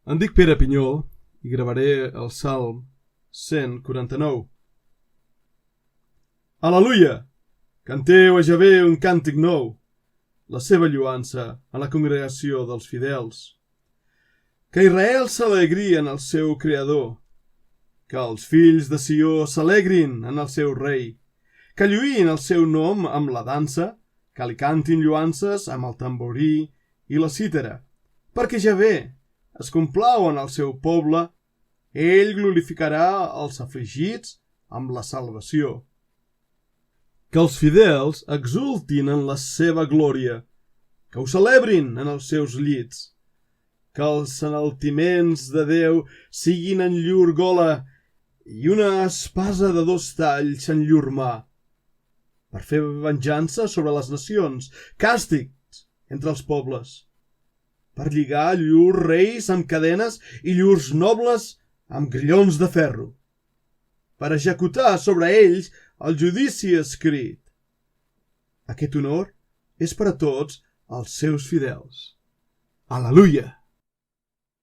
Em dic Pere Pinyol i gravaré el Salm 149. Aleluia! Canteu a Javé un càntic nou, la seva lloança a la congregació dels fidels. Que Israel s'alegri en el seu Creador, que els fills de Sió s'alegrin en el seu rei, que lluïn el seu nom amb la dansa, que li cantin lloances amb el tamborí i la cítara, perquè Javé es complau en el seu poble, ell glorificarà els afligits amb la salvació. Que els fidels exultin en la seva glòria, que ho celebrin en els seus llits, que els enaltiments de Déu siguin en llur gola i una espasa de 2 talls en llur mà, per fer venjança sobre les nacions, càstigs entre els pobles, per lligar llurs reis amb cadenes i llurs nobles amb grillons de ferro, per executar sobre ells el judici escrit. Aquest honor és per a tots els seus fidels. Aleluia!